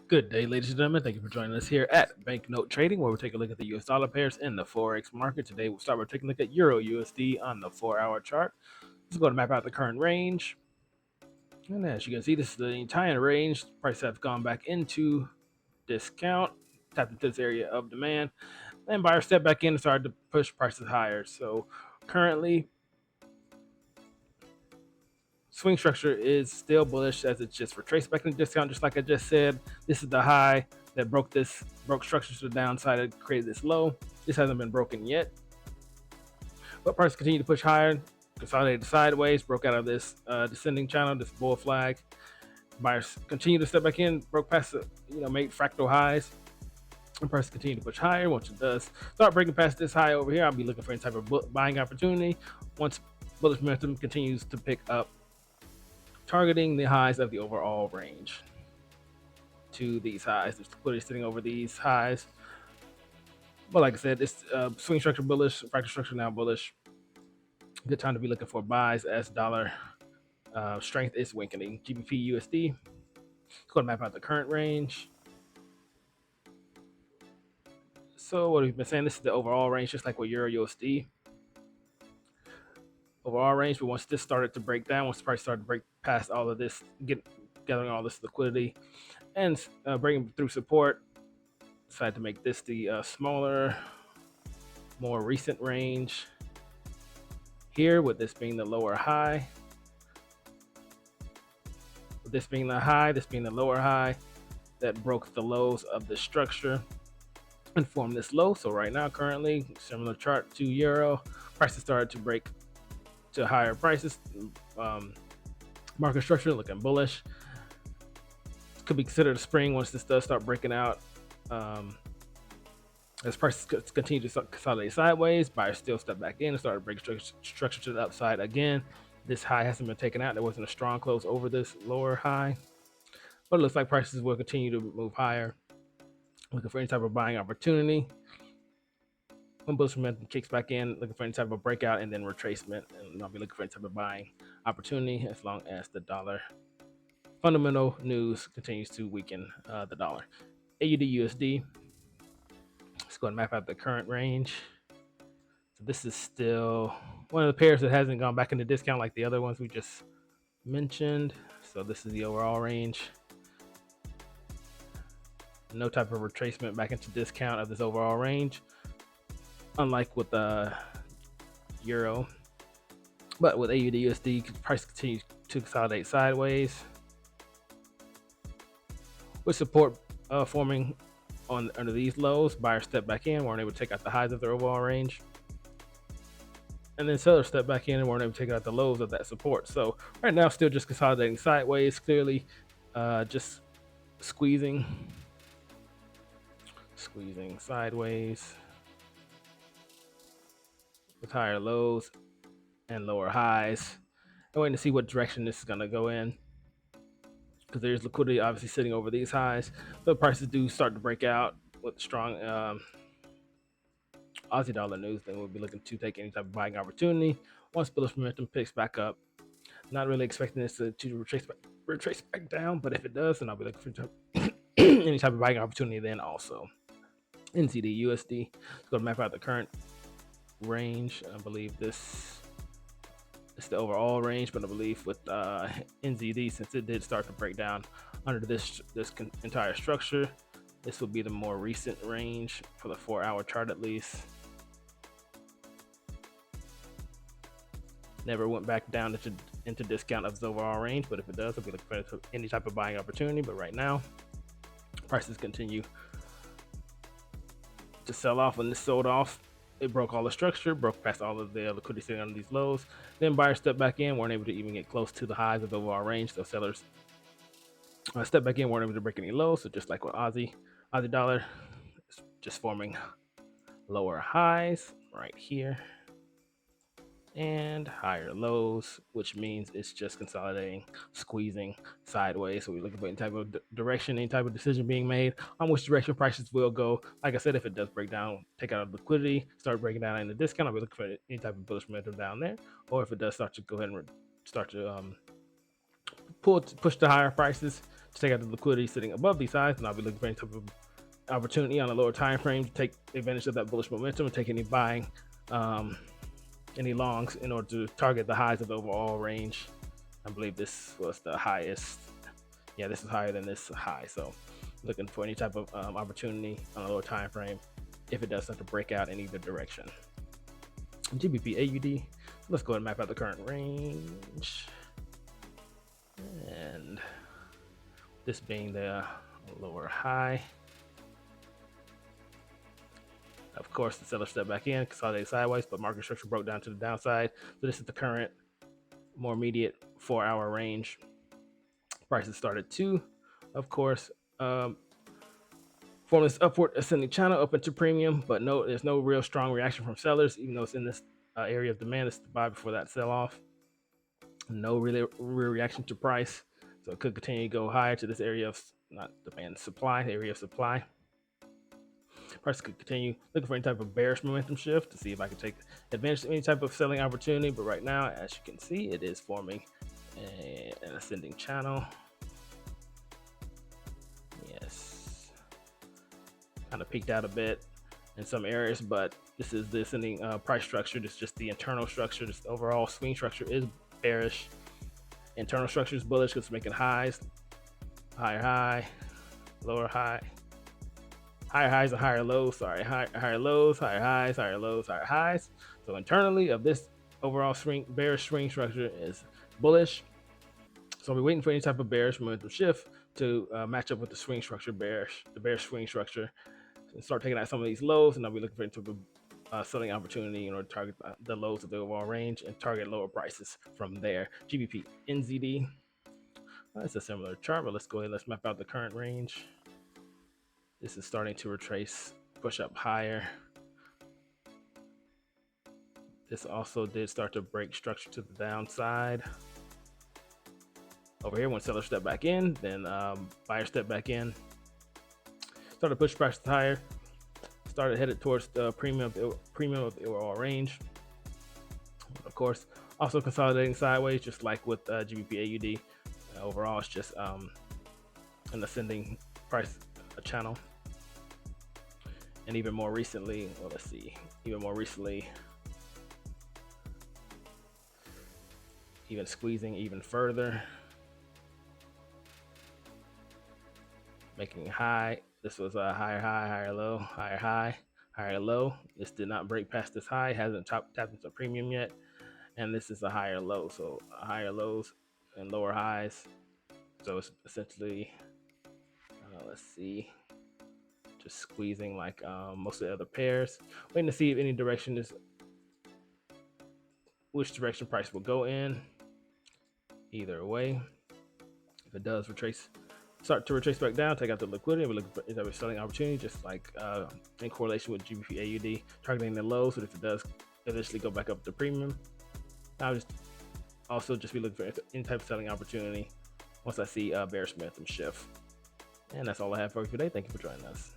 Good day, ladies and gentlemen. Thank you for joining us here at Banknote Trading, where we take a look at the US dollar pairs in the Forex market. Today, we'll start by taking a look at Euro USD on the 4-hour chart. Let's go to map out the current range. And as you can see, this is the entire range. Prices have gone back into discount, tapped into this area of demand, and buyers step back in and started to push prices higher. So currently, swing structure is still bullish as it's just retraced back in the discount, just like I just said. This is the high that broke structure to the downside and created this low. This hasn't been broken yet, but prices continue to push higher, consolidated sideways, broke out of this descending channel, this bull flag. Buyers continue to step back in, broke past made fractal highs, and prices continue to push higher. Once it does start breaking past this high over here, I'll be looking for any type of buying opportunity. Once bullish momentum continues to pick up, targeting the highs of the overall range to these highs. There's liquidity sitting over these highs. But like I said, this swing structure bullish, fractal structure now bullish. Good time to be looking for buys as dollar strength is weakening. GBP USD. Let's go to map out the current range. So what we've been saying, this is the overall range, just like with Euro USD. Overall range, but once this started to break down, once the price started to break past all of this, gathering all this liquidity and breaking through support, decided to make this the smaller, more recent range here, with this being the lower high. With this being the high, this being the lower high that broke the lows of the structure and formed this low. So right now, currently, similar chart to Euro, prices started to break to higher prices. Market structure looking bullish. Could be considered a spring once this does start breaking out. As prices continue to consolidate sideways, buyers still step back in and start breaking structure to the upside again. This high hasn't been taken out. There wasn't a strong close over this lower high, but it looks like prices will continue to move higher. Looking for any type of buying opportunity. When bullish momentum kicks back in, looking for any type of breakout and then retracement, and I'll be looking for any type of buying opportunity as long as the dollar fundamental news continues to weaken the dollar. AUD USD. Let's go and map out the current range. So this is still one of the pairs that hasn't gone back into discount like the other ones we just mentioned. So this is the overall range. No type of retracement back into discount of this overall range, unlike with the Euro. But with AUD USD, price continues to consolidate sideways, with support forming under these lows. Buyers step back in, weren't able to take out the highs of their overall range, and then sellers step back in and weren't able to take out the lows of that support. So right now, still just consolidating sideways, clearly just squeezing sideways with higher lows and lower highs. I'm waiting to see what direction this is going to go in, because there's liquidity obviously sitting over these highs. So prices do start to break out with strong Aussie dollar news, then we'll be looking to take any type of buying opportunity once bullish momentum picks back up. Not really expecting this to retrace back down, but if it does, then I'll be looking for any type of buying opportunity then also. NZD USD. Let's go to map out the current range. I believe this is the overall range, but I believe with NZD, since it did start to break down under this entire structure, this will be the more recent range for the 4-hour chart at least. Never went back down into discount of the overall range, but if it does, I'll be looking for any type of buying opportunity. But right now, prices continue to sell off. When this sold off, it broke all the structure, broke past all of the liquidity sitting under these lows. Then buyers stepped back in, weren't able to even get close to the highs of the overall range. So sellers stepped back in, weren't able to break any lows. So just like with Aussie dollar, it's just forming lower highs right here and higher lows, which means it's just consolidating, squeezing sideways. So we're looking for any type of direction, any type of decision being made on which direction prices will go. Like I said, if it does break down, take out liquidity, start breaking down in the discount, I'll be looking for any type of bullish momentum down there. Or if it does start to go ahead and start to push to higher prices, to take out the liquidity sitting above these highs, and I'll be looking for any type of opportunity on a lower time frame to take advantage of that bullish momentum and take any buying, any longs in order to target the highs of the overall range. I believe this was the highest. Yeah, this is higher than this high. So looking for any type of opportunity on a lower time frame if it does start to break out in either direction. GBP AUD. Let's go ahead and map out the current range. And this being the lower high. Of course, the seller stepped back in, consolidated sideways, but market structure broke down to the downside. So this is the current, more immediate 4-hour range. Prices started to, of course, form this upward ascending channel up into premium, but there's no real strong reaction from sellers, even though it's in this area of demand. It's to buy before that sell off. No really real reaction to price, so it could continue to go higher to this area of not demand, supply, area of supply. Price could continue looking for any type of bearish momentum shift to see if I can take advantage of any type of selling opportunity. But right now, as you can see, it is forming an ascending channel. Yes, kind of peaked out a bit in some areas, but this is the ascending price structure. This is just the internal structure. This overall swing structure is bearish. Internal structure is bullish because it's making highs, higher high, lower high, higher highs and higher lows. Sorry, higher lows, higher highs, higher lows, higher highs. So internally of this overall bearish swing structure is bullish. So we're waiting for any type of bearish momentum shift to match up with the swing structure bearish swing structure, and start taking out some of these lows. And I'll be looking for any type of selling opportunity in order to target the lows of the overall range and target lower prices from there. GBP NZD. It's a similar chart, but let's go ahead. Let's map out the current range. This is starting to retrace, push up higher. This also did start to break structure to the downside. Over here, when sellers step back in, then buyers step back in. Started to push prices higher. Started headed towards the premium of the overall range. Of course, also consolidating sideways, just like with GBP AUD. Overall, it's just an ascending price channel. And even more recently, well, let's see, even squeezing even further, making high. This was a higher high, higher low, higher high, higher low. This did not break past this high, hasn't tapped into premium yet. And this is a higher low, so higher lows and lower highs. So it's essentially, let's see, just squeezing like most of the other pairs. Waiting to see if any direction is, which direction price will go in. Either way, if it does start to retrace back down, take out the liquidity. We're looking for selling opportunity, just like in correlation with GBP AUD, targeting the lows. So if it does eventually go back up to premium, I'll just be looking for any type of selling opportunity once I see bearish momentum shift. And that's all I have for you today. Thank you for joining us.